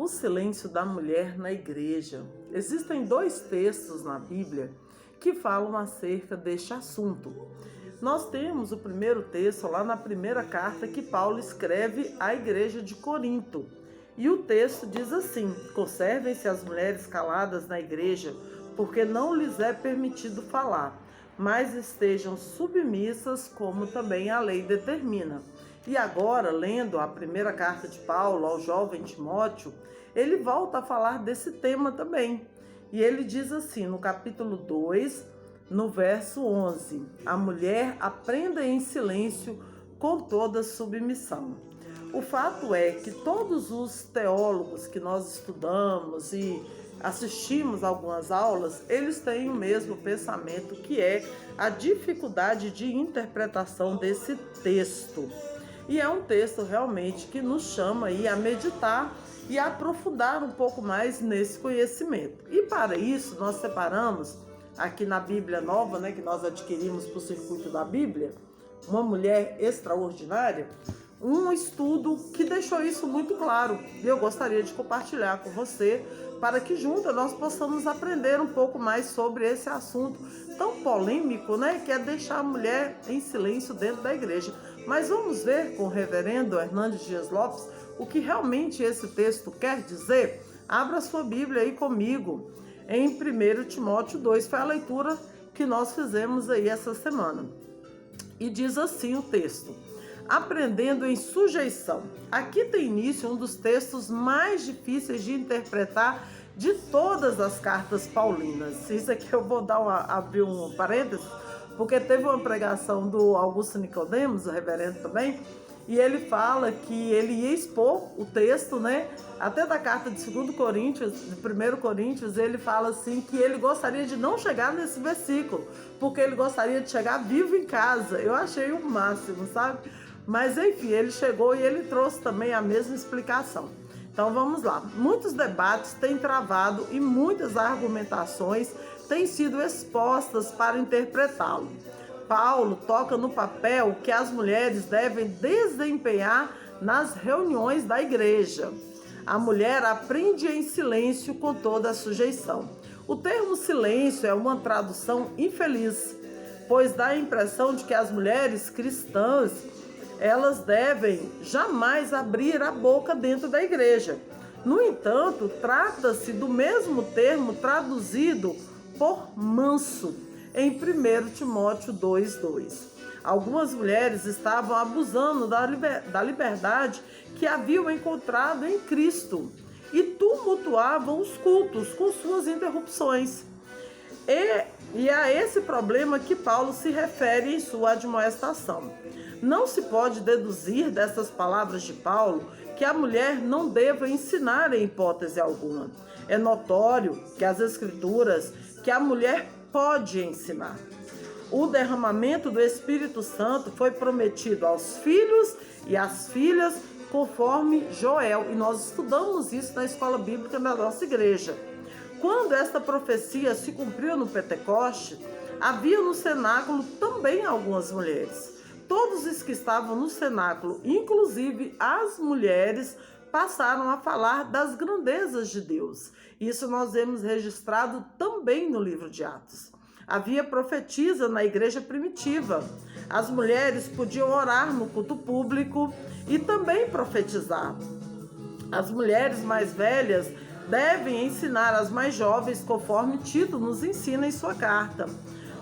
O silêncio da mulher na igreja. Existem 2 textos na Bíblia que falam acerca deste assunto. Nós temos o primeiro texto lá na primeira carta que Paulo escreve à igreja de Corinto. E o texto diz assim: conservem-se as mulheres caladas na igreja, porque não lhes é permitido falar, mas estejam submissas, como também a lei determina. E agora, lendo a primeira carta de Paulo ao jovem Timóteo, ele volta a falar desse tema também. E ele diz assim, no capítulo 2, no verso 11: a mulher aprenda em silêncio com toda submissão. O fato é que todos os teólogos que nós estudamos e assistimos algumas aulas, eles têm o mesmo pensamento, que é a dificuldade de interpretação desse texto. E é um texto realmente que nos chama aí a meditar e a aprofundar um pouco mais nesse conhecimento. E para isso nós separamos aqui na Bíblia Nova, que nós adquirimos para o Circuito da Bíblia, Uma Mulher Extraordinária, um estudo que deixou isso muito claro. E eu gostaria de compartilhar com você para que juntos nós possamos aprender um pouco mais sobre esse assunto tão polêmico, que é deixar a mulher em silêncio dentro da igreja. Mas vamos ver com o reverendo Hernandes Dias Lopes o que realmente esse texto quer dizer? Abra sua Bíblia aí comigo em 1 Timóteo 2, foi a leitura que nós fizemos aí essa semana. E diz assim o texto: aprendendo em sujeição. Aqui tem início um dos textos mais difíceis de interpretar de todas as cartas paulinas. Isso aqui eu vou abrir um parênteses, porque teve uma pregação do Augusto Nicodemos, o reverendo também, e ele fala que ele ia expor o texto, até da carta de 2 Coríntios, de 1 Coríntios, ele fala assim que ele gostaria de não chegar nesse versículo, porque ele gostaria de chegar vivo em casa. Eu achei o máximo, sabe? Mas enfim, ele chegou e ele trouxe também a mesma explicação. Então vamos lá. Muitos debates têm travado e muitas argumentações têm sido expostas para interpretá-lo. Paulo toca no papel que as mulheres devem desempenhar nas reuniões da igreja. A mulher aprende em silêncio com toda a sujeição. O termo silêncio é uma tradução infeliz, pois dá a impressão de que as mulheres cristãs elas devem jamais abrir a boca dentro da igreja. No entanto, trata-se do mesmo termo traduzido por manso em 1 Timóteo 2:2. Algumas mulheres estavam abusando da liberdade que haviam encontrado em Cristo e tumultuavam os cultos com suas interrupções. E a esse problema que Paulo se refere em sua admoestação. Não se pode deduzir dessas palavras de Paulo que a mulher não deva ensinar em hipótese alguma. É notório que as Escrituras que a mulher pode ensinar. O derramamento do Espírito Santo foi prometido aos filhos e às filhas, conforme Joel, e nós estudamos isso na escola bíblica da nossa igreja. Quando esta profecia se cumpriu no Pentecoste, havia no cenáculo também algumas mulheres. Todos os que estavam no cenáculo, inclusive as mulheres, passaram a falar das grandezas de Deus. Isso nós vemos registrado também no livro de Atos. Havia profetisa na igreja primitiva. As mulheres podiam orar no culto público e também profetizar. As mulheres mais velhas devem ensinar as mais jovens, conforme Tito nos ensina em sua carta.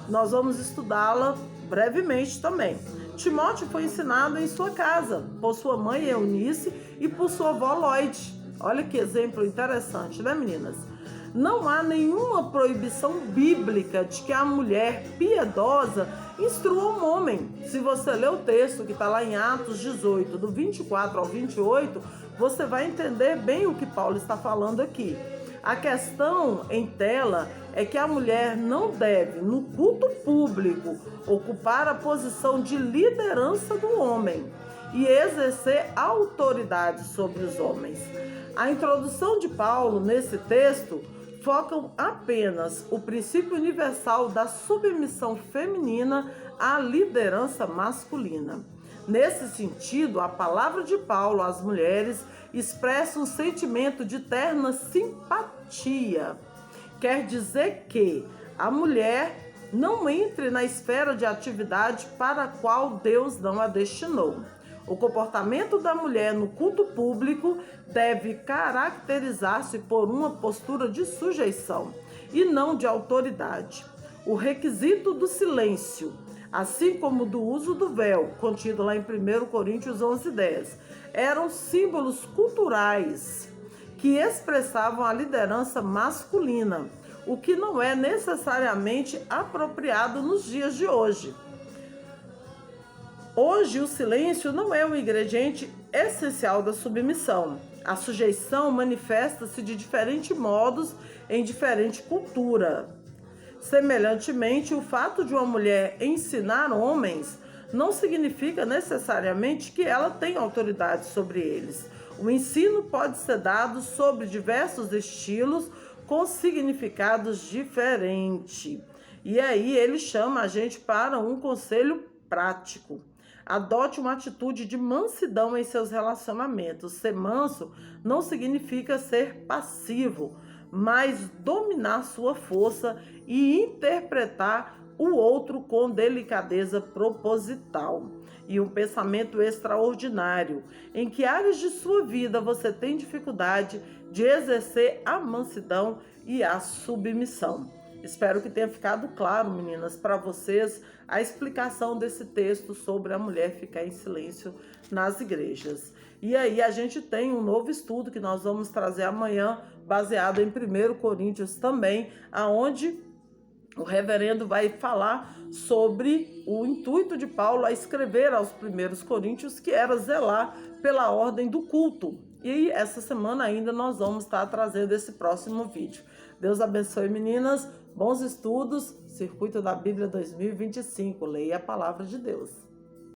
Nós vamos estudá-la brevemente também. Timóteo foi ensinado em sua casa, por sua mãe Eunice e por sua avó Loide. Olha que exemplo interessante, meninas? Não há nenhuma proibição bíblica de que a mulher piedosa instrua um homem. Se você ler o texto que está lá em Atos 18, do 24 ao 28, você vai entender bem o que Paulo está falando aqui. A questão em tela é que a mulher não deve, no culto público, ocupar a posição de liderança do homem e exercer autoridade sobre os homens. A introdução de Paulo nesse texto focam apenas o princípio universal da submissão feminina à liderança masculina. Nesse sentido, a palavra de Paulo às mulheres expressa um sentimento de terna simpatia. Quer dizer que a mulher não entre na esfera de atividade para a qual Deus não a destinou. O comportamento da mulher no culto público deve caracterizar-se por uma postura de sujeição e não de autoridade. O requisito do silêncio, assim como do uso do véu, contido lá em 1 Coríntios 11:10, eram símbolos culturais que expressavam a liderança masculina, o que não é necessariamente apropriado nos dias de hoje. Hoje, o silêncio não é um ingrediente essencial da submissão. A sujeição manifesta-se de diferentes modos em diferente cultura. Semelhantemente, o fato de uma mulher ensinar homens não significa necessariamente que ela tenha autoridade sobre eles. O ensino pode ser dado sobre diversos estilos com significados diferentes. E aí ele chama a gente para um conselho prático. Adote uma atitude de mansidão em seus relacionamentos. Ser manso não significa ser passivo, mas dominar sua força e interpretar o outro com delicadeza proposital. E um pensamento extraordinário. Em que áreas de sua vida você tem dificuldade de exercer a mansidão e a submissão? Espero que tenha ficado claro, meninas, para vocês a explicação desse texto sobre a mulher ficar em silêncio nas igrejas. E aí a gente tem um novo estudo que nós vamos trazer amanhã, baseado em 1 Coríntios também, aonde o reverendo vai falar sobre o intuito de Paulo a escrever aos 1 Coríntios, que era zelar pela ordem do culto. E essa semana ainda nós vamos estar trazendo esse próximo vídeo. Deus abençoe, meninas. Bons estudos. Circuito da Bíblia 2025. Leia a palavra de Deus.